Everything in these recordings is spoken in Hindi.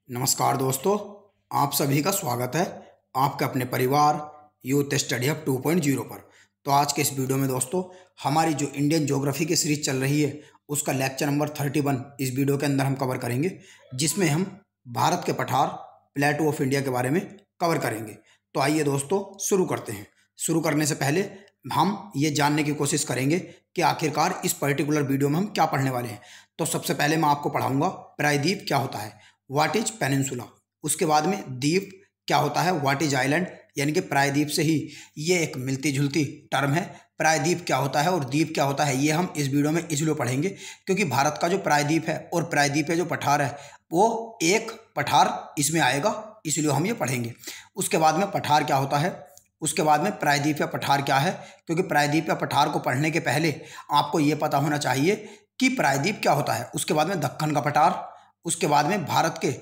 नमस्कार दोस्तों, आप सभी का स्वागत है आपके अपने परिवार यूथ स्टडी हब 2.0 पर। तो आज के इस वीडियो में दोस्तों हमारी जो इंडियन ज्योग्राफी की सीरीज चल रही है उसका लेक्चर नंबर 31 इस वीडियो के अंदर हम कवर करेंगे, जिसमें हम भारत के पठार प्लेटू ऑफ इंडिया के बारे में कवर करेंगे। तो आइए दोस्तों शुरू करते हैं। शुरू करने से पहले हम ये जानने की कोशिश करेंगे कि आखिरकार इस पर्टिकुलर वीडियो में हम क्या पढ़ने वाले हैं। तो सबसे पहले मैं आपको पढ़ाऊंगा प्रायद्वीप क्या होता है, व्हाट इज पेनिनसुला। उसके बाद में द्वीप क्या होता है, व्हाट इज आइलैंड, यानी कि प्रायद्वीप से ही ये एक मिलती जुलती टर्म है। प्रायद्वीप क्या होता है और द्वीप क्या होता है ये हम इस वीडियो में इसलिए पढ़ेंगे क्योंकि भारत का जो प्रायद्वीप है और प्रायद्वीप पे जो पठार है वो एक पठार इसमें आएगा, इसलिए हम ये पढ़ेंगे। उसके बाद में पठार क्या होता है, उसके बाद में प्रायद्वीप या पठार क्या है, क्योंकि प्रायद्वीप या पठार को पढ़ने के पहले आपको ये पता होना चाहिए कि प्रायद्वीप क्या होता है। उसके बाद में दक्कन का पठार, उसके बाद में भारत के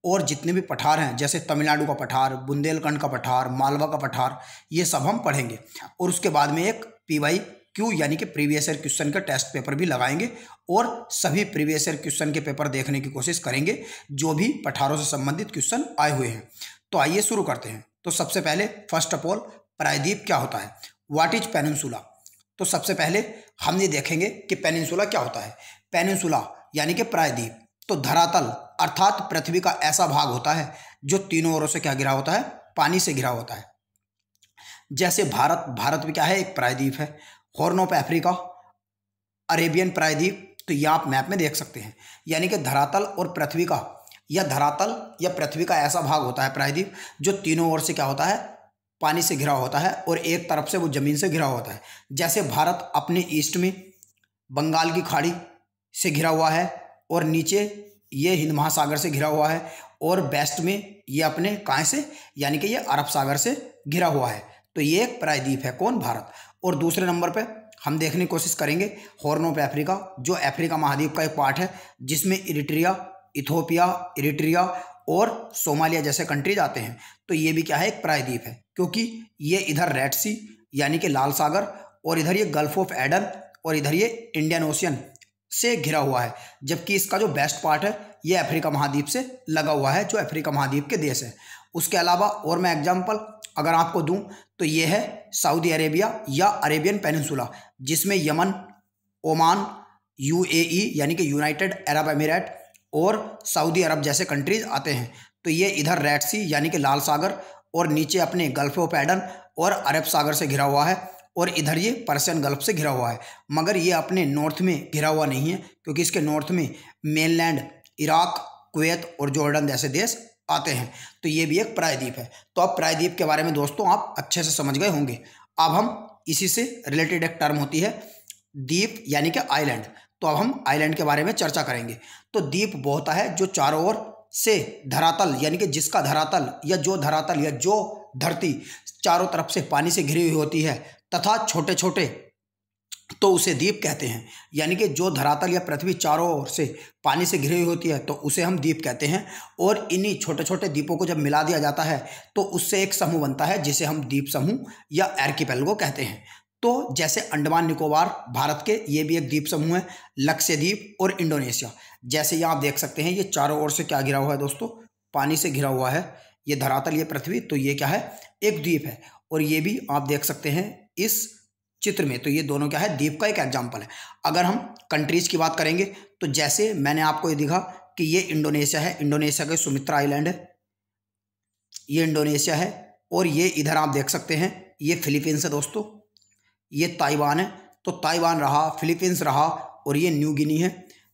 और जितने भी पठार हैं जैसे तमिलनाडु का पठार, बुंदेलखंड का पठार, मालवा का पठार, ये सब हम पढ़ेंगे। और उसके बाद में एक PYQ यानी कि प्रीवियस ईयर क्वेश्चन का टेस्ट पेपर भी लगाएंगे और सभी प्रीवियस ईयर क्वेश्चन के पेपर देखने की कोशिश करेंगे जो भी पठारों से संबंधित क्वेश्चन आए हुए हैं। तो आइए शुरू करते हैं। तो सबसे पहले फर्स्ट ऑफ ऑल प्रायद्वीप क्या होता है, व्हाट इज पेनिनसुला। तो सबसे पहले हम ये देखेंगे कि पेनिनसुला क्या होता है। पेनिनसुला यानी कि प्रायद्वीप तो धरातल अर्थात पृथ्वी का ऐसा भाग होता है जो तीनों ओरों से क्या घिरा होता है, पानी से घिरा होता है। जैसे भारत भी क्या है, एक प्रायद्वीप है। हॉर्न ऑफ अफ्रीका, अरेबियन प्रायद्वीप, तो ये आप मैप में देख सकते हैं। यानी कि धरातल और पृथ्वी का या धरातल या पृथ्वी का ऐसा भाग होता है प्रायद्वीप जो तीनों ओर से क्या होता है, पानी से घिरा होता है और एक तरफ से वो जमीन से घिरा होता है। जैसे भारत अपने ईस्ट में बंगाल की खाड़ी से घिरा हुआ है और नीचे ये हिंद महासागर से घिरा हुआ है और वेस्ट में ये अपने कहाँ से, यानी कि ये अरब सागर से घिरा हुआ है। तो ये एक प्रायद्वीप है, कौन, भारत। और दूसरे नंबर पे हम देखने की कोशिश करेंगे हॉर्न ऑफ अफ्रीका, जो अफ्रीका महाद्वीप का एक पार्ट है जिसमें इरिट्रिया, इथोपिया, इरिट्रिया और सोमालिया जैसे कंट्रीज आते हैं। तो ये भी क्या है, एक प्रायद्वीप है, क्योंकि ये इधर रेड सी यानी कि लाल सागर और इधर ये गल्फ ऑफ एडन और इधर ये इंडियन ओशियन से घिरा हुआ है। जबकि इसका जो बेस्ट पार्ट है ये अफ्रीका महाद्वीप से लगा हुआ है, जो अफ्रीका महाद्वीप के देश है। उसके अलावा और मैं एग्जांपल अगर आपको दूं तो ये है सऊदी अरेबिया या अरेबियन पेनिनसुला, जिसमें यमन, ओमान, UAE यानी कि यूनाइटेड अरब एमिरेट और सऊदी अरब जैसे कंट्रीज आते हैं। तो ये इधर रेड सी यानी कि लाल सागर और नीचे अपने गल्फ ऑफ एडन और अरब सागर से घिरा हुआ है और इधर ये पर्शियन गल्फ से घिरा हुआ है। मगर ये अपने नॉर्थ में घिरा हुआ नहीं है क्योंकि इसके नॉर्थ में मेनलैंड, इराक, कुवैत और जॉर्डन जैसे देश आते हैं। तो ये भी एक प्रायद्वीप है। तो अब प्रायद्वीप के बारे में दोस्तों आप अच्छे से समझ गए होंगे। अब हम इसी से रिलेटेड एक टर्म होती है द्वीप यानी कि आइलैंड। तो अब हम आइलैंड के बारे में चर्चा करेंगे। तो द्वीप वो होता है जो चारों ओर से धरातल यानी कि जिसका धरातल या जो धरती चारों तरफ से पानी से घिरी हुई होती है तथा छोटे छोटे, तो उसे द्वीप कहते हैं। यानी कि जो धरातल या पृथ्वी चारों ओर से पानी से घिरी हुई होती है तो उसे हम द्वीप कहते हैं। और इन्हीं छोटे छोटे द्वीपों को जब मिला दिया जाता है तो उससे एक समूह बनता है जिसे हम द्वीप समूह या आर्किपेलगो कहते हैं। तो जैसे अंडमान निकोबार भारत के, ये भी एक द्वीप समूह है। लक्षद्वीप और इंडोनेशिया, जैसे ये आप देख सकते हैं, ये चारों ओर से क्या घिरा हुआ है दोस्तों, पानी से घिरा हुआ है। ये धरातल, ये पृथ्वी, तो ये क्या है, एक द्वीप है। और ये भी आप देख सकते हैं इस चित्र में। तो ये दोनों क्या है, द्वीप का एक एग्जाम्पल है। अगर हम कंट्रीज की बात करेंगे तो जैसे मैंने आपको ये दिखा कि ये इंडोनेशिया है, इंडोनेशिया के सुमित्रा आइलैंड है, ये इंडोनेशिया है। और ये इधर आप देख सकते हैं ये फिलीपींस है दोस्तों, ये ताइवान है। तो ताइवान रहा, फिलीपींस रहा और ये न्यू गिनी है।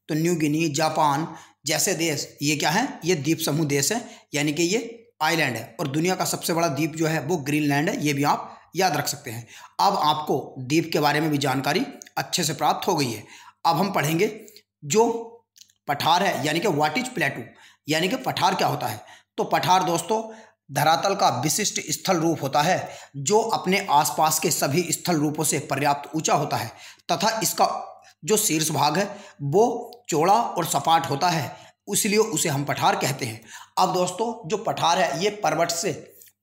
तो न्यू गिनी, जापान जैसे देश ये क्या है, ये द्वीप समूह देश है, यानी कि ये आइलैंड है। और दुनिया का सबसे बड़ा द्वीप जो है वो ग्रीनलैंड है, ये भी आप याद रख सकते हैं। अब आपको द्वीप के बारे में भी जानकारी अच्छे से प्राप्त हो गई है। अब हम पढ़ेंगे जो पठार है यानी कि व्हाट इज प्लेटू, यानी कि पठार क्या होता है। तो पठार दोस्तों धरातल का विशिष्ट स्थल रूप होता है जो अपने आसपास के सभी स्थल रूपों से पर्याप्त ऊंचा होता है तथा इसका जो शीर्ष भाग है वो चौड़ा और सपाट होता है, इसलिए उसे हम पठार कहते हैं। अब दोस्तों जो पठार है ये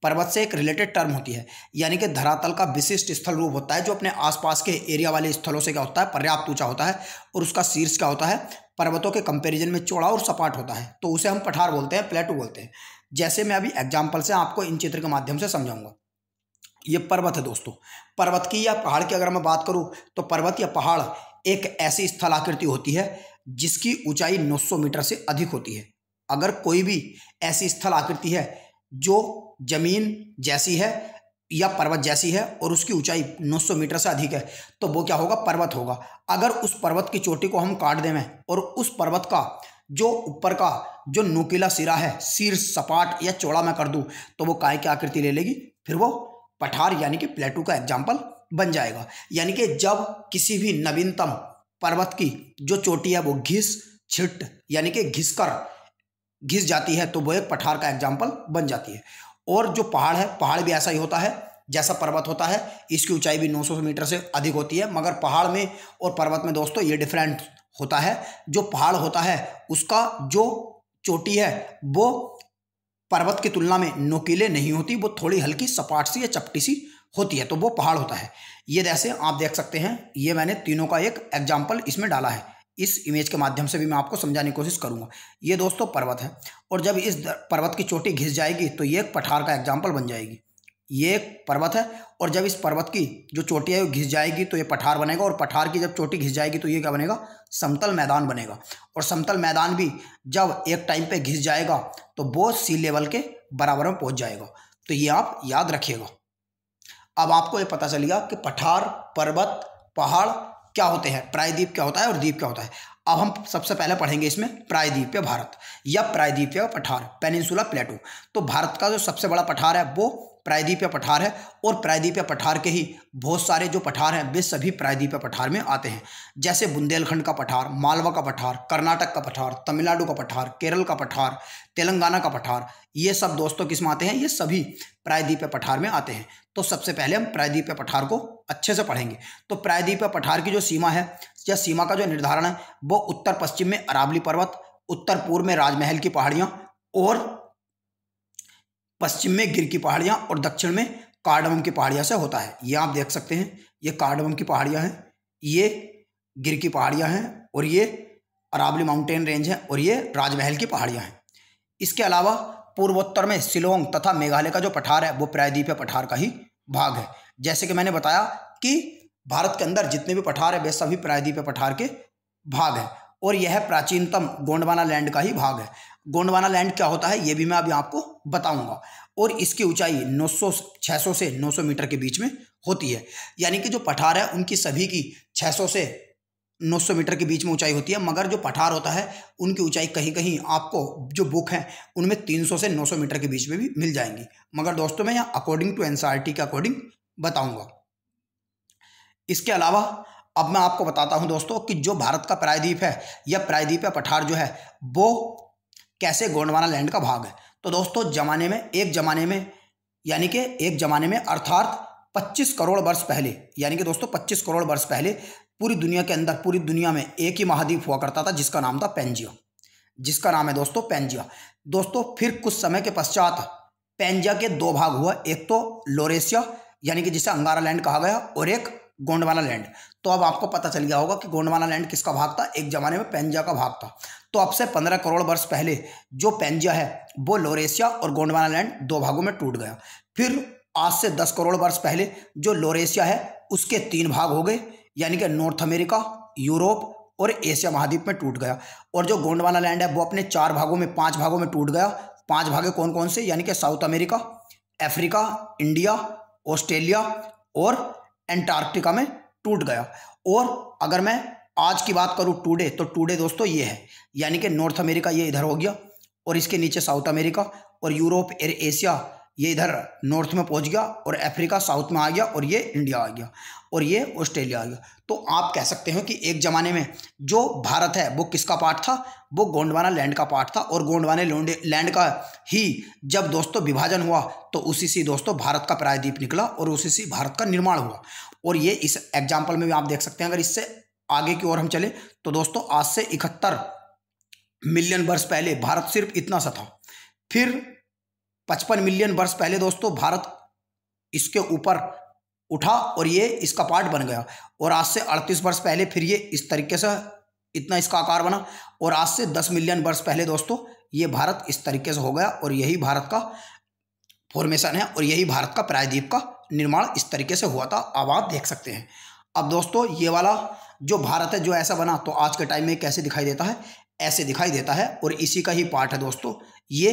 पर्वत से एक रिलेटेड टर्म होती है, यानी कि धरातल का विशिष्ट स्थल रूप होता है जो अपने आसपास के एरिया वाले स्थलों से क्या होता है, पर्याप्त ऊंचा होता है, और उसका शीर्ष क्या होता है, पर्वतों के कंपैरिजन में चौड़ा और सपाट होता है, तो उसे हम पठार बोलते हैं, प्लेटू बोलते हैं। जैसे मैं अभी एग्जाम्पल से आपको इन चित्र के माध्यम से समझाऊंगा। ये पर्वत है दोस्तों। पर्वत की या पहाड़ की अगर मैं बात करूं तो पर्वत या पहाड़ एक ऐसी स्थलाकृति होती है जिसकी ऊंचाई 900 मीटर से अधिक होती है। अगर कोई भी ऐसी स्थल आकृति है जो जमीन जैसी है या पर्वत जैसी है और उसकी ऊंचाई 900 मीटर से अधिक है तो वो क्या होगा, पर्वत होगा। अगर उस पर्वत की चोटी को हम काट दें और उस पर्वत का जो ऊपर का जो नुकीला सिरा है, शीर्ष सपाट या चौड़ा मैं कर दूं तो वो काय की आकृति ले लेगी, फिर वो पठार यानी कि प्लेटू का एग्जाम्पल बन जाएगा। यानी कि जब किसी भी नवीनतम पर्वत की जो चोटी है वो घिस छिट यानी कि घिस जाती है तो वो एक पठार का एग्जाम्पल बन जाती है। और जो पहाड़ है, पहाड़ भी ऐसा ही होता है जैसा पर्वत होता है, इसकी ऊंचाई भी 900 मीटर से अधिक होती है, मगर पहाड़ में और पर्वत में दोस्तों ये डिफरेंट होता है। जो पहाड़ होता है उसका जो चोटी है वो पर्वत की तुलना में नुकीले नहीं होती, वो थोड़ी हल्की सपाट सी या चपटी सी होती है, तो वो पहाड़ होता है। ये जैसे आप देख सकते हैं, ये मैंने तीनों का एक एग्जाम्पल इसमें डाला है। इस इमेज के माध्यम से भी मैं आपको समझाने की कोशिश करूंगा। ये दोस्तों पर्वत है, और जब इस पर्वत की चोटी घिस जाएगी तो ये एक पठार का एग्जाम्पल बन जाएगी। ये एक पर्वत है, और जब इस पर्वत की जो चोटी है वो घिस जाएगी तो ये पठार बनेगा, और पठार की जब चोटी घिस जाएगी तो ये क्या बनेगा, समतल मैदान बनेगा। और समतल मैदान भी जब एक टाइम पे घिस जाएगा तो वो सी लेवल के बराबर में पहुंच जाएगा। तो ये आप याद रखिएगा। अब आपको ये पता चलेगा कि पठार, पर्वत, पहाड़ क्या होते हैं, प्रायद्वीप क्या होता है और द्वीप क्या होता है। अब हम सबसे पहले पढ़ेंगे इसमें प्रायद्वीपीय भारत या प्रायद्वीपीय पठार, पेनिनसुला प्लेटू। तो भारत का जो सबसे बड़ा पठार है वो प्रायद्वीपीय पठार है, और प्रायद्वीपीय पठार के ही बहुत सारे जो पठार हैं वे सभी प्रायद्वीपीय पठार में आते हैं। जैसे बुंदेलखंड का पठार, मालवा का पठार, कर्नाटक का पठार, तमिलनाडु का पठार, केरल का पठार, तेलंगाना का पठार, ये सब दोस्तों किस में आते हैं, ये सभी प्रायद्वीपीय पठार में आते हैं। तो सबसे पहले हम प्रायद्वीपीय पठार को अच्छे से पढ़ेंगे। तो प्रायद्वीपीय पठार की जो सीमा है या सीमा का जो निर्धारण है वो उत्तर पश्चिम में अरावली पर्वत, उत्तर पूर्व में राजमहल की पहाड़ियां, और पश्चिम में गिर की पहाड़ियां, और दक्षिण में कार्डमम की पहाड़ियां से होता है। ये आप देख सकते हैं, ये कार्डमम की पहाड़ियां हैं, ये गिर की पहाड़ियां हैं, और ये अरावली माउंटेन रेंज है, और ये राजमहल की पहाड़ियां हैं। इसके अलावा पूर्वोत्तर में शिलोंग तथा मेघालय का जो पठार है वो प्रायद्वीपीय पठार का ही भाग है। जैसे कि मैंने बताया कि भारत के अंदर जितने भी पठार है वे सभी प्रायद्वीपीय पठार के भाग है, और यह प्राचीनतम गोंडवाना लैंड का ही भाग है। गोंडवाना लैंड क्या होता है ये भी मैं अभी आपको बताऊंगा, और इसकी ऊंचाई 600 से 900 मीटर के बीच में होती है। यानी कि जो पठार है उनकी सभी की 600 से 900 मीटर के बीच में ऊंचाई होती है, मगर जो पठार होता है उनकी ऊंचाई कहीं कहीं आपको जो बुक है उनमें 300 से 900 मीटर के बीच में भी मिल जाएंगी। मगर दोस्तों मैं यहाँ अकॉर्डिंग टू एनसीईआरटी के अकॉर्डिंग बताऊंगा। इसके अलावा अब मैं आपको बताता हूं दोस्तों कि जो भारत का प्रायद्वीप है या प्रायद्वीपीय पठार जो है वो कैसे गोंडवाना लैंड का भाग है। तो दोस्तों एक जमाने में अर्थात 25 करोड़ वर्ष पहले, यानी कि दोस्तों 25 करोड़ वर्ष पहले पूरी दुनिया में एक ही महाद्वीप हुआ करता था जिसका नाम था पैंजिया, जिसका नाम है दोस्तों पैंजिया। दोस्तों फिर कुछ समय के पश्चात पैंजिया के दो भाग हुआ, एक तो लोरेशिया यानी कि जिसे अंगारा लैंड कहा गया, और एक गोंडवाना लैंड। तो अब आपको पता चल गया होगा कि गोंडवाना लैंड किसका भाग था, एक जमाने में पैंजिया का भाग था। तो अब से 15 करोड़ वर्ष पहले जो पैंजिया है वो लोरेशिया और गोंडवाना लैंड दो भागों में टूट गया। फिर आज से 10 करोड़ वर्ष पहले जो लोरेशिया है उसके 3 भाग हो गए, यानी कि नॉर्थ अमेरिका, यूरोप और एशिया महाद्वीप में टूट गया। और जो गोंडवाना लैंड है वो अपने 5 भागों में टूट गया। 5 भागे कौन कौन से, यानी कि south America, Africa, India, Australia और एंटार्क्टिका में टूट गया। और अगर मैं आज की बात करूं टुडे, तो टुडे दोस्तों ये है, यानी कि नॉर्थ अमेरिका ये इधर हो गया, और इसके नीचे साउथ अमेरिका, और यूरोप और एशिया ये इधर नॉर्थ में पहुंच गया, और अफ्रीका साउथ में आ गया, और ये इंडिया आ गया, और ये ऑस्ट्रेलिया आ गया। तो आप कह सकते हो कि एक जमाने में जो भारत है वो किसका पार्ट था, वो गोंडवाना लैंड का पार्ट था। और गोंडवाना लैंड का ही जब दोस्तों विभाजन हुआ तो उसी से दोस्तों भारत का प्रायद्वीप निकला, और उसी से भारत का निर्माण हुआ। और ये इस एग्जाम्पल में भी आप देख सकते हैं। अगर इससे आगे की ओर हम चले तो दोस्तों आज से 71 मिलियन वर्ष पहले भारत सिर्फ इतना सा था। फिर 55 मिलियन वर्ष पहले दोस्तों भारत इसके ऊपर उठा और ये इसका पार्ट बन गया, और आज से 38 वर्ष पहले फिर ये इस तरीके से इतना इसका आकार बना, और आज से 10 मिलियन वर्ष पहले दोस्तों ये भारत इस तरीके से हो गया, और यही भारत का फॉर्मेशन है, और यही भारत का प्रायद्वीप का निर्माण इस तरीके से हुआ था। अब आप देख सकते हैं। अब दोस्तों ये वाला जो भारत है जो ऐसा बना, तो आज के टाइम में कैसे दिखाई देता है, ऐसे दिखाई देता है, और इसी का ही पार्ट है दोस्तों ये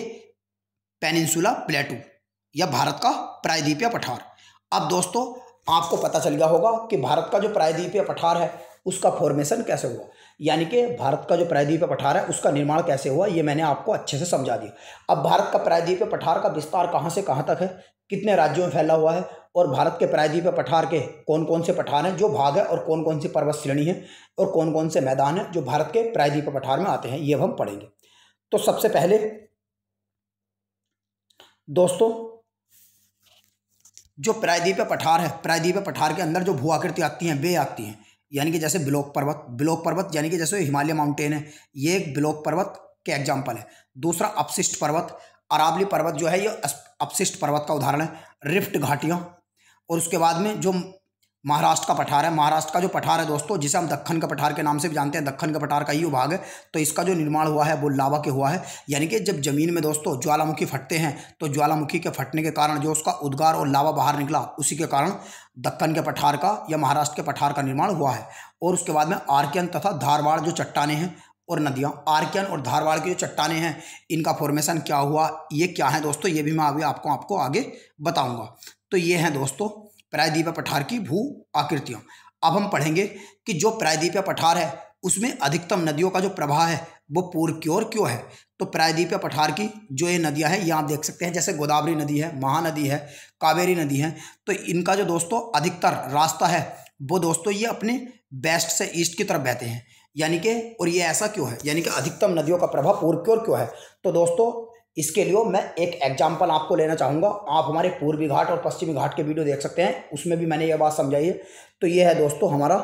पेनिनसुला प्लेटू या भारत का प्रायद्वीपीय पठार। अब दोस्तों आपको पता चल गया होगा कि भारत का जो प्रायद्वीपीय पठार है उसका फॉर्मेशन कैसे हुआ, यानी कि भारत का जो प्रायद्वीपीय पठार है उसका निर्माण कैसे हुआ, ये मैंने आपको अच्छे से समझा दिया। अब भारत का प्रायद्वीपीय पठार का विस्तार कहाँ से कहाँ तक है, कितने राज्यों में फैला हुआ है, और भारत के प्रायद्वीपीय पठार के कौन कौन से पठार हैं जो भाग है, और कौन कौन सी पर्वत श्रेणी है, और कौन कौन से मैदान हैं जो भारत के प्रायद्वीपीय पठार में आते हैं, ये हम पढ़ेंगे। तो सबसे पहले दोस्तों जो प्रायद्वीपीय पठार है, प्रायद्वीपीय पठार के अंदर जो भू आकृति आती हैं वे आती हैं, यानी कि जैसे बिलोक पर्वत यानी कि जैसे हिमालय माउंटेन है, ये एक बिलोक पर्वत के एग्जाम्पल है। दूसरा अपशिष्ट पर्वत, अरावली पर्वत जो है ये अपशिष्ट पर्वत का उदाहरण है। रिफ्ट घाटियाँ, और उसके बाद में जो महाराष्ट्र का पठार है, महाराष्ट्र का जो पठार है दोस्तों जिसे हम दक्कन का पठार के नाम से भी जानते हैं, दक्कन का पठार का ही विभाग है, तो इसका जो निर्माण हुआ है वो लावा के हुआ है, यानी कि जब जमीन में दोस्तों ज्वालामुखी फटते हैं तो ज्वालामुखी के फटने के कारण जो उसका उद्गार और लावा बाहर निकला, उसी के कारण दक्कन के पठार का या महाराष्ट्र के पठार का निर्माण हुआ है। और उसके बाद में आर्कियन तथा धारवाड़ जो चट्टाने हैं और नदियाँ, आर्कियन और धारवाड़ की जो चट्टाने हैं इनका फॉर्मेशन क्या हुआ, ये क्या है दोस्तों, ये भी मैं अभी आपको आगे बताऊँगा। तो ये है दोस्तों प्रायद्वीपीय पठार की भू आकृतियाँ। अब हम पढ़ेंगे कि जो प्रायद्वीपीय पठार है उसमें अधिकतम नदियों का जो प्रवाह है वो पूर्व की ओर क्यों है। तो प्रायद्वीपीय पठार की जो ये नदियाँ हैं ये आप देख सकते हैं, जैसे गोदावरी नदी है, महानदी है, कावेरी नदी है, तो इनका जो दोस्तों अधिकतर रास्ता है वो दोस्तों ये अपने वेस्ट से ईस्ट की तरफ बहते हैं, यानी कि, और ये ऐसा क्यों है, यानी कि अधिकतम नदियों का प्रवाह पूर्व की ओर क्यों है। तो दोस्तों इसके लिए मैं एक एग्जाम्पल आपको लेना चाहूँगा। आप हमारे पूर्वी घाट और पश्चिमी घाट के वीडियो देख सकते हैं, उसमें भी मैंने ये बात समझाई है। तो ये है दोस्तों हमारा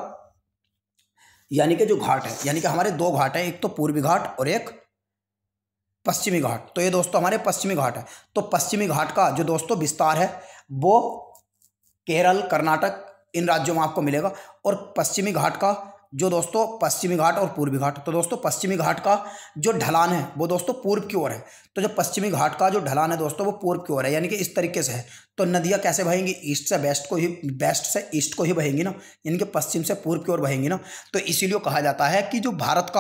यानी कि जो घाट है, यानी कि हमारे दो घाट है, एक तो पूर्वी घाट और एक पश्चिमी घाट। तो ये दोस्तों हमारे पश्चिमी घाट है। तो पश्चिमी घाट का जो दोस्तों विस्तार है वो केरल, कर्नाटक इन राज्यों में आपको मिलेगा, और पश्चिमी घाट का जो दोस्तों पश्चिमी घाट और पूर्वी घाट, तो दोस्तों पश्चिमी घाट का जो ढलान है वो दोस्तों पूर्व की ओर है। तो जो पश्चिमी घाट का जो ढलान है दोस्तों वो पूर्व की ओर है, यानी कि इस तरीके से है। तो नदियाँ कैसे बहेंगी, ईस्ट से वेस्ट को ही, वेस्ट से ईस्ट को ही बहेंगी ना, यानी कि पश्चिम से पूर्व की ओर बहेंगी ना। तो इसीलिए कहा जाता है कि जो भारत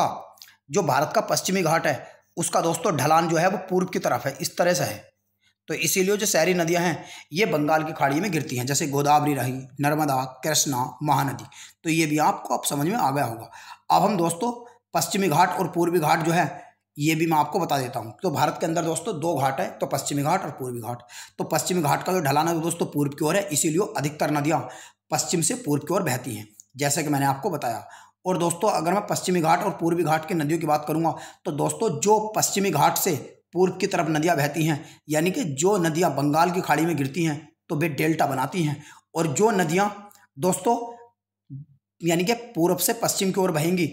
का पश्चिमी घाट है उसका दोस्तों ढलान जो है वो पूर्व की तरफ है, इस तरह से है। तो इसीलिए जो शहरी नदियां हैं ये बंगाल की खाड़ी में गिरती हैं, जैसे गोदावरी रही, नर्मदा, कृष्णा, महानदी। तो ये भी आपको अब समझ में आ गया होगा। अब हम दोस्तों पश्चिमी घाट और पूर्वी घाट जो है ये भी मैं आपको बता देता हूँ। तो भारत के अंदर दोस्तों दो घाट है, तो पश्चिमी घाट और पूर्वी घाट। तो पश्चिमी घाट का जो ढलान है वो दोस्तों पूर्व की ओर है, इसीलिए अधिकतर नदियाँ पश्चिम से पूर्व की ओर बहती हैं, जैसे कि मैंने आपको बताया। और दोस्तों अगर मैं पश्चिमी घाट और पूर्वी घाट की नदियों की बात करूँगा तो दोस्तों जो पश्चिमी घाट से पूर्व की तरफ नदियां बहती हैं, यानी कि जो नदियां बंगाल की खाड़ी में गिरती हैं तो वे डेल्टा बनाती हैं, और जो नदियां दोस्तों यानी कि पूर्व से पश्चिम की ओर बहेंगी,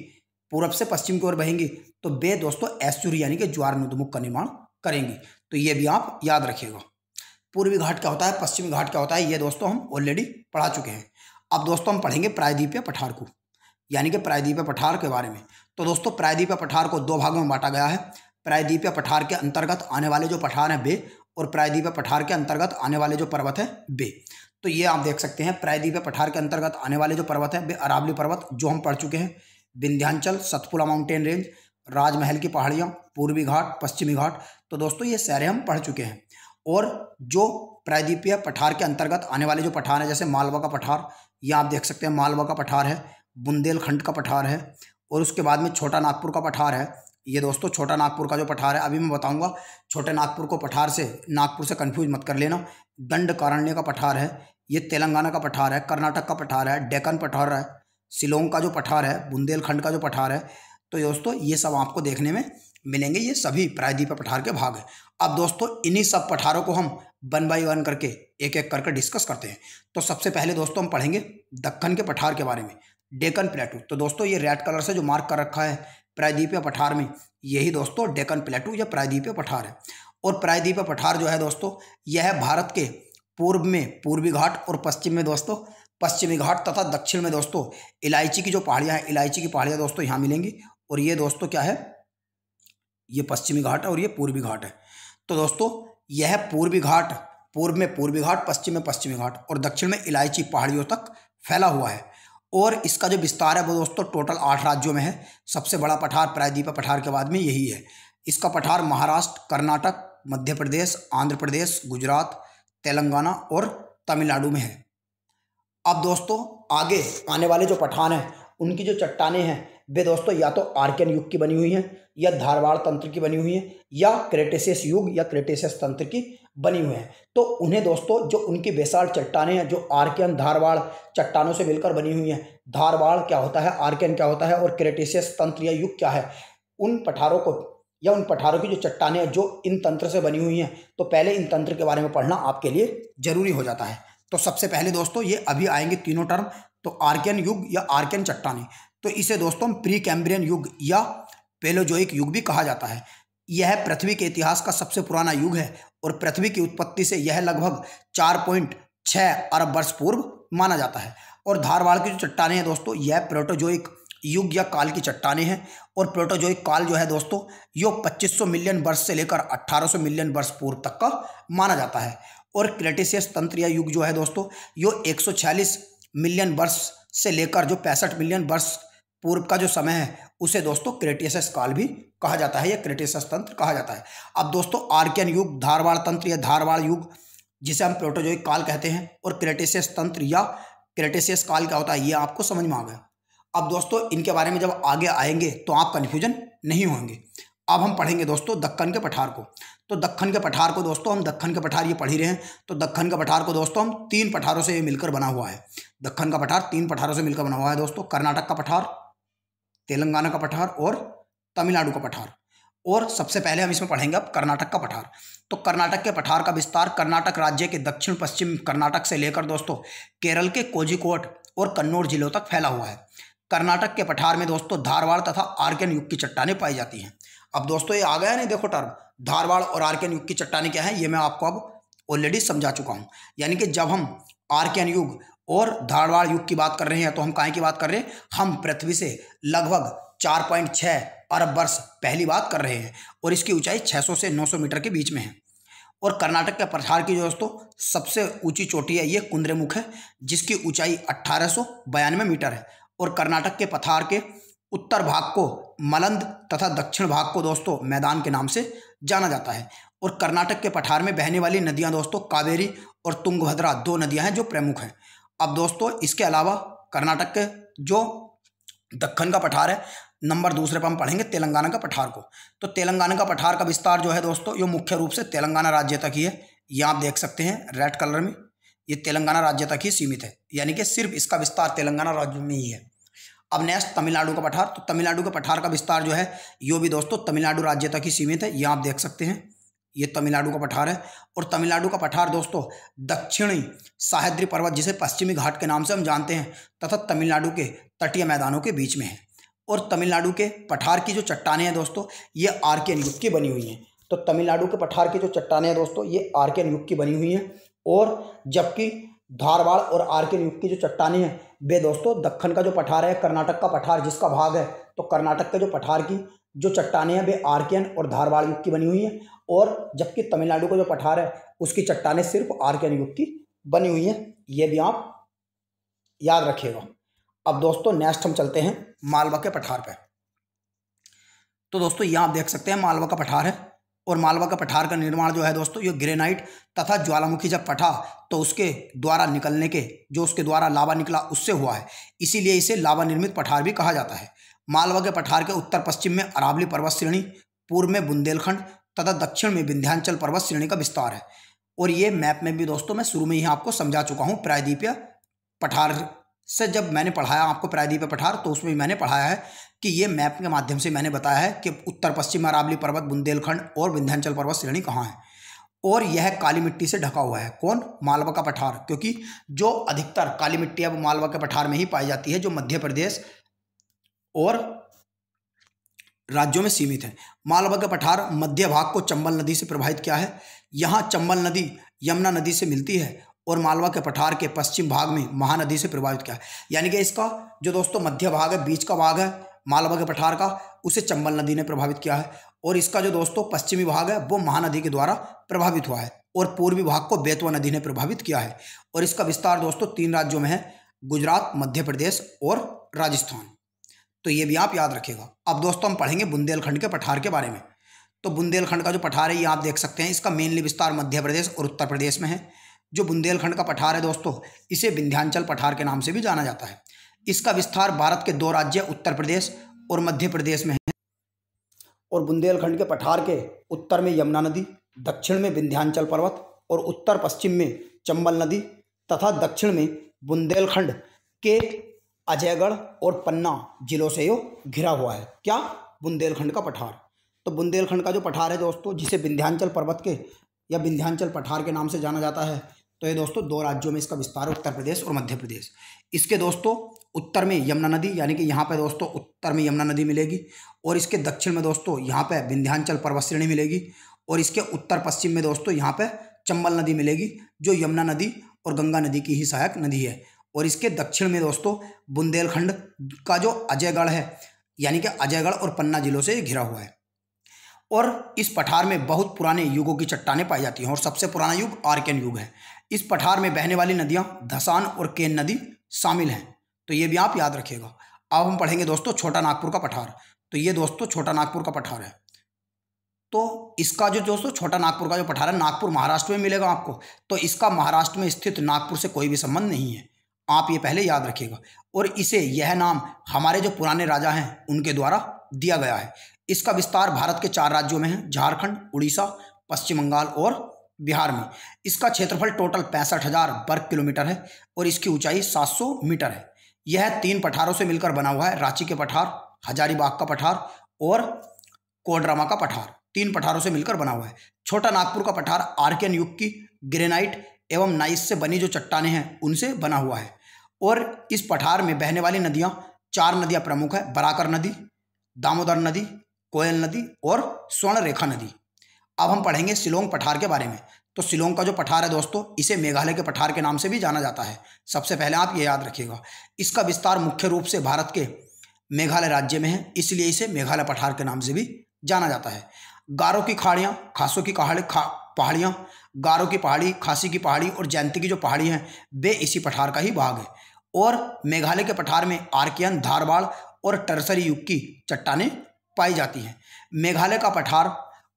तो वे दोस्तों एस्चुरी यानी कि ज्वार नदमुख का निर्माण करेंगी। तो ये भी आप याद रखिएगा। पूर्वी घाट क्या होता है, पश्चिमी घाट क्या होता है, ये दोस्तों हम ऑलरेडी पढ़ा चुके हैं। अब दोस्तों हम पढ़ेंगे प्रायद्वीपीय पठार को, यानी कि प्रायद्वीपीय पठार के बारे में। तो दोस्तों प्रायद्वीपीय पठार को दो भागों में बांटा गया है। प्रायद्वीपीय पठार के अंतर्गत आने वाले जो पठार हैं वे, और प्रायद्वीपीय पठार के अंतर्गत आने वाले जो पर्वत हैं वे। तो ये आप देख सकते हैं प्रायद्वीपीय पठार के अंतर्गत आने वाले जो पर्वत हैं वे अरावली पर्वत जो हम पढ़ चुके हैं, विंध्याचल, सतपुड़ा माउंटेन रेंज, राजमहल की पहाड़ियाँ, पूर्वी घाट, पश्चिमी घाट। तो दोस्तों ये सारे हम पढ़ चुके हैं। और जो प्रायद्वीपीय पठार के अंतर्गत आने वाले जो पठार हैं, जैसे मालवा का पठार, ये आप देख सकते हैं मालवा का पठार है, बुंदेलखंड का पठार है, और उसके बाद में छोटा नागपुर का पठार है। ये दोस्तों छोटा नागपुर का जो पठार है अभी मैं बताऊंगा। छोटे नागपुर को पठार से, नागपुर से कंफ्यूज मत कर लेना। दंडकारण्य का पठार है, ये तेलंगाना का पठार है, कर्नाटक का पठार है, डेक्कन पठार है, शिलोंग का जो पठार है, बुंदेलखंड का जो पठार है। तो दोस्तों ये सब आपको देखने में मिलेंगे, ये सभी प्रायद्वीपीय पठार के भाग हैं। अब दोस्तों इन्हीं सब पठारों को हम वन बाई वन करके एक एक करके डिस्कस करते हैं। तो सबसे पहले दोस्तों हम पढ़ेंगे दक्कन के पठार के बारे में, डेक्कन प्लेटू। तो दोस्तों ये रेड कलर से जो मार्क कर रखा है प्रायद्वीपीय पठार में, यही दोस्तों डेक्कन प्लेटू या प्रायद्वीपीय पठार है। और प्रायद्वीपीय पठार जो है दोस्तों यह भारत के पूर्व में पूर्वी घाट और पश्चिम में दोस्तों पश्चिमी घाट तथा दक्षिण में दोस्तों इलायची की जो पहाड़ियाँ हैं, इलायची की पहाड़ियाँ दोस्तों यहाँ मिलेंगी। और ये दोस्तों क्या है, ये पश्चिमी घाट है और ये पूर्वी घाट है। तो दोस्तों यह पूर्वी घाट, पूर्व में पूर्वी घाट, पश्चिम में पश्चिमी घाट और दक्षिण में इलायची पहाड़ियों तक फैला हुआ है। और इसका जो विस्तार है वो दोस्तों टोटल 8 राज्यों में है। सबसे बड़ा पठार प्रायद्वीपीय पठार के बाद में यही है। इसका पठार महाराष्ट्र, कर्नाटक, मध्य प्रदेश, आंध्र प्रदेश, गुजरात, तेलंगाना और तमिलनाडु में है। अब दोस्तों आगे आने वाले जो पठार हैं उनकी जो चट्टानें हैं वे दोस्तों या तो आर्कियन युग की बनी हुई हैं, या धारवाड़ तंत्र की बनी हुई हैं, या क्रेटेशियस युग या क्रेटेशियस तंत्र की बनी हुई हैं। तो उन्हें दोस्तों जो उनकी बेसाल्ट चट्टानें हैं जो आर्कियन धारवाड़ चट्टानों से मिलकर बनी हुई हैं, धारवाड़ क्या होता है, आर्कियन क्या होता है और क्रेटेशियस तंत्र या युग क्या है, उन पठारों को या उन पठारों की जो चट्टानें हैं जो इन तंत्र से बनी हुई हैं, तो पहले इन तंत्र के बारे में पढ़ना आपके लिए जरूरी हो जाता है। तो सबसे पहले दोस्तों ये अभी आएंगे तीनों टर्म। तो आर्कियन युग या आर्कियन चट्टानें, तो इसे दोस्तों प्री कैम्ब्रियन युग या पेलोजोइक युग भी कहा जाता है। यह पृथ्वी के इतिहास का सबसे पुराना युग है और पृथ्वी की उत्पत्ति से यह लगभग 4.6 अरब वर्ष पूर्व माना जाता है। और धारवाड़ की जो चट्टानें हैं दोस्तों यह प्रोटोजोइक युग या काल की चट्टानें हैं। और प्रोटोजोइक काल जो है दोस्तों यो 2500 मिलियन वर्ष से लेकर 1800 मिलियन वर्ष पूर्व तक का माना जाता है। और क्रेटेशियस तंत्र या युग जो है दोस्तों यो 146 मिलियन वर्ष से लेकर जो 65 मिलियन वर्ष पूर्व का जो समय है उसे दोस्तों क्रेटेशियस काल भी कहा जाता है या क्रेटेशियस तंत्र कहा जाता है। अब दोस्तों आर्कियन युग, धारवाड़ तंत्र या धारवाड़ युग जिसे हम प्रोटोजोइक काल कहते हैं, और क्रेटेशियस तंत्र या क्रेटेशियस काल क्या होता है ये आपको समझ में आ गया। अब दोस्तों इनके बारे में जब आगे आएंगे तो आप कन्फ्यूजन नहीं होंगे। अब हम पढ़ेंगे दोस्तों दक्कन के पठार को। तो दक्कन के पठार को दोस्तों हम दक्कन के पठार ये पढ़ ही रहे हैं। तो दक्कन के पठार को दोस्तों हम 3 पठारों से मिलकर बना हुआ है। दक्कन का पठार 3 पठारों से मिलकर बना हुआ है दोस्तों, कर्नाटक का पठार, तेलंगाना का पठार और तमिलनाडु का पठार। और सबसे पहले हम इसमें पढ़ेंगे अब कर्नाटक का पठार। तो कर्नाटक के पठार का विस्तार कर्नाटक राज्य के दक्षिण पश्चिम कर्नाटक से लेकर दोस्तों केरल के कोझिकोड और कन्नौज जिलों तक फैला हुआ है। कर्नाटक के पठार में दोस्तों धारवाड़ तथा आर्कियन युग की चट्टानें पाई जाती हैं। अब दोस्तों ये आ गया नहीं, देखो टर्म धारवाड़ और आर्कियन युग की चट्टानें क्या है ये मैं आपको अब ऑलरेडी समझा चुका हूँ। यानी कि जब हम आर्कियन युग और धारवाड़ युग की बात कर रहे हैं तो हम काहे की बात कर रहे हैं, हम पृथ्वी से लगभग 4.6 अरब वर्ष पहली बात कर रहे हैं और इसकी ऊंचाई 600 से 900 मीटर के बीच में है। और कर्नाटक के पठार की जो दोस्तों सबसे ऊंची चोटी है ये कुंद्रेमुख है जिसकी ऊंचाई 1892 मीटर है। और कर्नाटक के पठार के उत्तर भाग को मलंद तथा दक्षिण भाग को दोस्तों मैदान के नाम से जाना जाता है। और कर्नाटक के पठार में बहने वाली नदियां दोस्तों कावेरी और तुंगभद्रा 2 नदियां हैं जो प्रमुख हैं। अब दोस्तों इसके अलावा कर्नाटक के जो दक्कन का पठार है नंबर दूसरे पर हम पढ़ेंगे तेलंगाना का पठार को। तो तेलंगाना का पठार का विस्तार जो है दोस्तों ये मुख्य रूप से तेलंगाना राज्य तक ही है। ये आप देख सकते हैं रेड कलर में, ये तेलंगाना राज्य तक ही सीमित है, यानी कि सिर्फ इसका विस्तार तेलंगाना राज्य में ही है। अब नेक्स्ट तमिलनाडु का पठार। तो तमिलनाडु का पठार का विस्तार जो है यो भी दोस्तों तमिलनाडु राज्य तक ही सीमित है। ये आप देख सकते हैं ये तमिलनाडु का पठार है। और तमिलनाडु का पठार दोस्तों दक्षिणी सह्याद्री पर्वत जिसे पश्चिमी घाट के नाम से हम जानते हैं तथा तमिलनाडु के तटीय मैदानों के बीच में है। और तमिलनाडु के पठार की जो चट्टानें हैं दोस्तों ये आर्कियन युग की बनी हुई हैं। तो तमिलनाडु के पठार की जो चट्टानें हैं दोस्तों ये आर्कियन युग की बनी हुई हैं। और जबकि धारवाड़ और आर्कियन युग की जो चट्टानें हैं वे दोस्तों दक्कन का जो पठार है, कर्नाटक का पठार जिसका भाग है, तो कर्नाटक के जो पठार की जो चट्टानें हैं वे आर्कियन और धारवाड़ युग की बनी हुई हैं। और जबकि तमिलनाडु का जो पठार है उसकी चट्टानें सिर्फ आर्कियन युग की बनी हुई हैं। ये भी आप याद रखिएगा। अब दोस्तों नेक्स्ट हम चलते हैं मालवा के पठार पे। तो दोस्तों यहाँ आप देख सकते हैं मालवा का पठार है। और मालवा का पठार का निर्माण जो है दोस्तों ये ग्रेनाइट तथा ज्वालामुखी जब फटा तो उसके द्वारा निकलने के जो उसके द्वारा लावा निकला उससे हुआ है, इसीलिए इसे लावा निर्मित पठार भी कहा जाता है। मालवा के पठार के उत्तर पश्चिम में अरावली पर्वत श्रेणी, पूर्व में बुंदेलखंड तथा दक्षिण में विंध्याचल पर्वत श्रेणी का विस्तार है। और ये मैप में भी दोस्तों मैं शुरू में ही आपको समझा चुका हूँ प्रायद्वीपीय पठार से, जब मैंने पढ़ाया आपको प्रायद्वीपीय पठार तो उसमें मैंने पढ़ाया है कि ये मैप के माध्यम से मैंने बताया है कि उत्तर पश्चिम अरावली पर्वत, बुंदेलखंड और विंध्याचल पर्वत श्रेणी कहाँ है। और यह काली मिट्टी से ढका हुआ है। कौन? मालवा का पठार, क्योंकि जो अधिकतर काली मिट्टी है वो मालवा के पठार में ही पाई जाती है जो मध्य प्रदेश और राज्यों में सीमित है। मालवा के पठार मध्य भाग को चंबल नदी से प्रभावित किया है। यहाँ चंबल नदी यमुना नदी से मिलती है और मालवा के पठार के पश्चिम भाग में महानदी से प्रभावित किया है। यानी कि इसका जो दोस्तों मध्य भाग है, बीच का भाग है मालवा के पठार का, उसे चंबल नदी ने प्रभावित किया है और इसका जो दोस्तों पश्चिमी भाग है वो महानदी के द्वारा प्रभावित हुआ है और पूर्वी भाग को बेतवा नदी ने प्रभावित किया है। और इसका विस्तार दोस्तों 3 राज्यों में है, गुजरात, मध्य प्रदेश और राजस्थान। तो ये भी आप याद रखिएगा। अब दोस्तों हम पढ़ेंगे बुंदेलखंड के पठार के बारे में। तो बुंदेलखंड का जो पठार है ये आप देख सकते हैं, इसका मेनली विस्तार मध्य प्रदेश और उत्तर प्रदेश में है। जो बुंदेलखंड का पठार है दोस्तों, इसे विंध्याचल पठार के नाम से भी जाना जाता है। इसका विस्तार भारत के 2 राज्य उत्तर प्रदेश और मध्य प्रदेश में है। और बुंदेलखंड के पठार के उत्तर में यमुना नदी, दक्षिण में विंध्याचल पर्वत और उत्तर पश्चिम में चंबल नदी तथा दक्षिण में बुंदेलखंड के अजयगढ़ और पन्ना जिलों से यो घिरा हुआ है। क्या? बुंदेलखंड का पठार। तो बुंदेलखंड का जो पठार है दोस्तों, जिसे विंध्याचल पर्वत के या विंध्याचल पठार के नाम से जाना जाता है, तो ये दोस्तों 2 राज्यों में इसका विस्तार है, उत्तर प्रदेश और मध्य प्रदेश। इसके दोस्तों उत्तर में यमुना नदी, यानी कि यहाँ पे दोस्तों उत्तर में यमुना नदी मिलेगी और इसके दक्षिण में दोस्तों यहाँ पे विंध्याचल पर्वत श्रेणी मिलेगी और इसके उत्तर पश्चिम में दोस्तों यहाँ पे चंबल नदी मिलेगी, जो यमुना नदी और गंगा नदी की ही सहायक नदी है। और इसके दक्षिण में दोस्तों बुंदेलखंड का जो अजयगढ़ है, यानी कि अजयगढ़ और पन्ना जिलों से घिरा हुआ है। और इस पठार में बहुत पुराने युगों की चट्टानें पाई जाती हैं और सबसे पुराना युग आर्कियन युग है। इस पठार में बहने वाली नदियां धसान और केन नदी शामिल हैं। तो ये भी आप याद रखिएगा। अब हम पढ़ेंगे दोस्तों छोटा नागपुर का पठार। तो ये दोस्तों छोटा नागपुर का पठार है। तो इसका जो दोस्तों छोटा नागपुर का जो पठार है, नागपुर महाराष्ट्र में मिलेगा आपको। तो इसका महाराष्ट्र में स्थित नागपुर से कोई भी संबंध नहीं है, आप ये पहले याद रखिएगा। और इसे यह नाम हमारे जो पुराने राजा हैं उनके द्वारा दिया गया है। इसका विस्तार भारत के 4 राज्यों में है, झारखंड, उड़ीसा, पश्चिम बंगाल और बिहार में। इसका क्षेत्रफल टोटल 65,000 वर्ग किलोमीटर है और इसकी ऊंचाई 700 मीटर है। यह 3 पठारों से मिलकर बना हुआ है, रांची के पठार, हजारीबाग का पठार और कोडरमा का पठार। 3 पठारों से मिलकर बना हुआ है। छोटा नागपुर का पठार आर्कियन युग की ग्रेनाइट एवं नाइस से बनी जो चट्टानें हैं उनसे बना हुआ है। और इस पठार में बहने वाली नदियां 4 नदियां प्रमुख है, बराकर नदी, दामोदर नदी, कोयल नदी और स्वर्ण रेखा नदी। अब हम पढ़ेंगे शिलोंग पठार के बारे में। तो शिलोंग का जो पठार है दोस्तों, इसे मेघालय के पठार के नाम से भी जाना जाता है। सबसे पहले आप ये याद रखिएगा। इसका विस्तार मुख्य रूप से भारत के मेघालय राज्य में है, इसलिए इसे मेघालय पठार के नाम से भी जाना जाता है। गारो की खाड़ियाँ, खासों की पहाड़ियाँ, गारो की पहाड़ी, खासी की पहाड़ी और जयंती की जो पहाड़ी हैं वे इसी पठार का ही भाग है। और मेघालय के पठार में आर्कियन, धारवाड़ और टर्सरी युग की चट्टानें पाई जाती हैं। मेघालय का पठार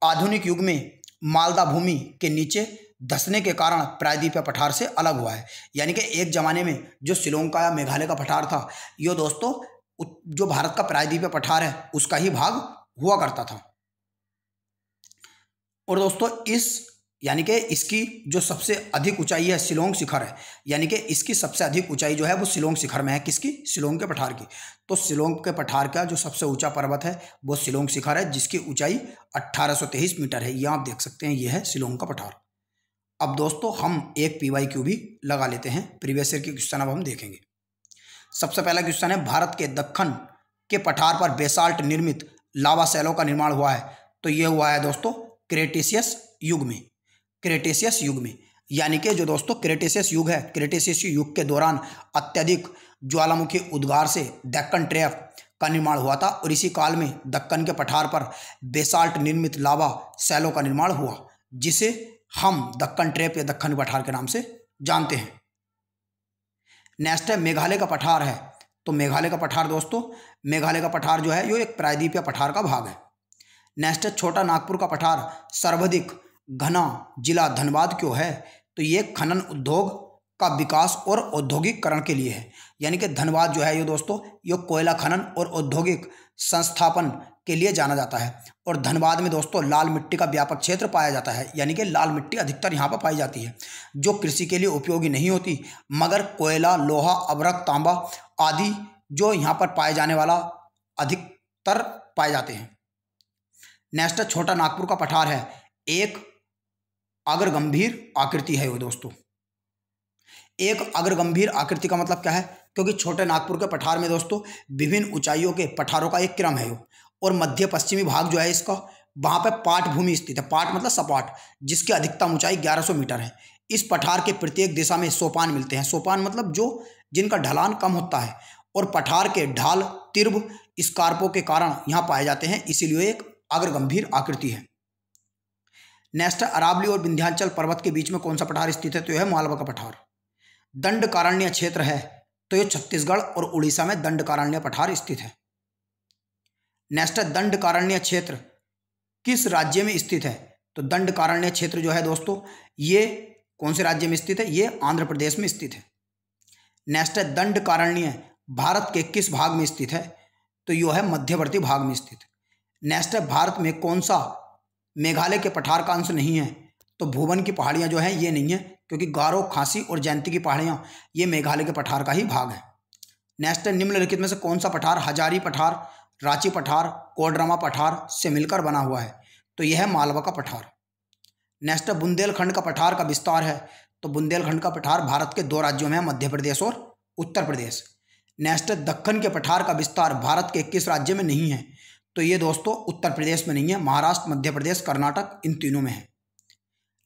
आधुनिक युग में मालदा भूमि के नीचे धंसने के कारण प्रायद्वीपीय पठार से अलग हुआ है। यानी कि एक जमाने में जो शिलोंग का या मेघालय का पठार था, ये दोस्तों जो भारत का प्रायद्वीपीय पठार है उसका ही भाग हुआ करता था। और दोस्तों यानी कि इसकी जो सबसे अधिक ऊंचाई है शिलोंग शिखर है, यानी कि इसकी सबसे अधिक ऊंचाई जो है वो शिलोंग शिखर में है। किसकी? शिलोंग के पठार की। तो शिलोंग के पठार का जो सबसे ऊंचा पर्वत है वो शिलोंग शिखर है, जिसकी ऊंचाई 1823 मीटर है। ये आप देख सकते हैं, ये है शिलोंग का पठार। अब दोस्तों हम एक PYQ भी लगा लेते हैं, प्रीवियस ईयर के क्वेश्चन अब हम देखेंगे। सबसे पहला क्वेश्चन है, भारत के दक्कन के पठार पर बेसाल्ट निर्मित लावा शैलों का निर्माण हुआ है। तो ये हुआ है दोस्तों क्रेटेशियस युग में। क्रेटेशियस युग में, यानी कि जो दोस्तों क्रेटेशियस युग है, क्रेटेशियस युग के दौरान अत्यधिक ज्वालामुखी उद्गार से दक्कन ट्रैप का निर्माण हुआ था और इसी काल में दक्कन के पठार पर बेसाल्ट निर्मित लावा शैलों का निर्माण हुआ, जिसे हम दक्कन ट्रैप या दक्कन पठार के नाम से जानते हैं। नेक्स्ट है मेघालय का पठार है। तो मेघालय का पठार दोस्तों, मेघालय का पठार जो है ये एक प्रायद्वीपीय पठार का भाग है। नेक्स्ट है छोटा नागपुर का पठार सर्वाधिक घना जिला धनबाद क्यों है? तो ये खनन उद्योग का विकास और औद्योगिकरण के लिए है। यानी कि धनबाद जो है ये दोस्तों ये कोयला खनन और औद्योगिक संस्थापन के लिए जाना जाता है। और धनबाद में दोस्तों लाल मिट्टी का व्यापक क्षेत्र पाया जाता है, यानी कि लाल मिट्टी अधिकतर यहाँ पर पाई जाती है, जो कृषि के लिए उपयोगी नहीं होती, मगर कोयला, लोहा, अभ्रक, तांबा आदि जो यहाँ पर पाए जाने वाला अधिकतर पाए जाते हैं। नेक्स्ट छोटा नागपुर का पठार है, एक अग्रगंभीर आकृति है वो दोस्तों। एक अग्रगंभीर आकृति का मतलब क्या है? क्योंकि छोटे नागपुर के पठार में दोस्तों विभिन्न ऊंचाइयों के पठारों का एक क्रम है और मध्य पश्चिमी भाग जो है इसका, वहाँ पे पाट भूमि स्थित है। पाट मतलब सपाट, जिसकी अधिकतम ऊंचाई 1100 मीटर है। इस पठार के प्रत्येक दिशा में सोपान मिलते हैं। सोपान मतलब जो जिनका ढलान कम होता है, और पठार के ढाल तिर्भ स्कार्पों के कारण यहाँ पाए जाते हैं, इसीलिए एक अग्रगंभीर आकृति है। नेक्स्ट, अरावली और विंध्याचल पर्वत के बीच में कौन सा पठार स्थित है? तो यह है मालवा का पठार। दंडकारण्य क्षेत्र है, तो यह छत्तीसगढ़ और उड़ीसा में दंडकारण्य पठार स्थित है। नेक्स्ट, दंडकारण्य क्षेत्र किस राज्य में स्थित है? तो दंडकारण्य क्षेत्र जो है दोस्तों, ये कौन से राज्य में स्थित है? ये आंध्र प्रदेश में स्थित है। नेक्स्ट है, दंडकारण्य भारत के किस भाग में स्थित है? तो यह है मध्यवर्ती भाग में स्थित। नेक्स्ट है, भारत में कौन सा मेघालय के पठार का अंश नहीं है? तो भूवन की पहाड़ियां जो हैं ये नहीं है, क्योंकि गारो, खासी और जयंती की पहाड़ियां ये मेघालय के पठार का ही भाग है। नेक्स्ट है, निम्नलिखित में से कौन सा पठार हजारी पठार, रांची पठार, कोडरमा पठार से मिलकर बना हुआ है? तो यह है मालवा का पठार। नेक्स्ट है, बुंदेलखंड का पठार का विस्तार है। तो बुंदेलखंड का पठार भारत के 2 राज्यों में है, मध्य प्रदेश और उत्तर प्रदेश। नेक्स्ट है, दक्कन के पठार का विस्तार भारत के किस राज्य में नहीं है? तो ये दोस्तों उत्तर प्रदेश में नहीं है, महाराष्ट्र, मध्य प्रदेश, कर्नाटक, इन तीनों में है।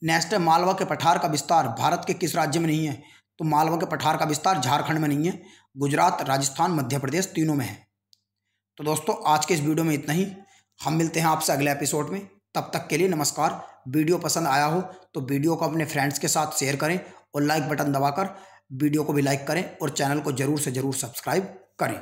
नेक्स्ट है, मालवा के पठार का विस्तार भारत के किस राज्य में नहीं है? तो मालवा के पठार का विस्तार झारखंड में नहीं है, गुजरात, राजस्थान, मध्य प्रदेश तीनों में है। तो दोस्तों आज के इस वीडियो में इतना ही। हम मिलते हैं आपसे अगले एपिसोड में। तब तक के लिए नमस्कार। वीडियो पसंद आया हो तो वीडियो को अपने फ्रेंड्स के साथ शेयर करें, और लाइक बटन दबाकर वीडियो को भी लाइक करें, और चैनल को जरूर से जरूर सब्सक्राइब करें।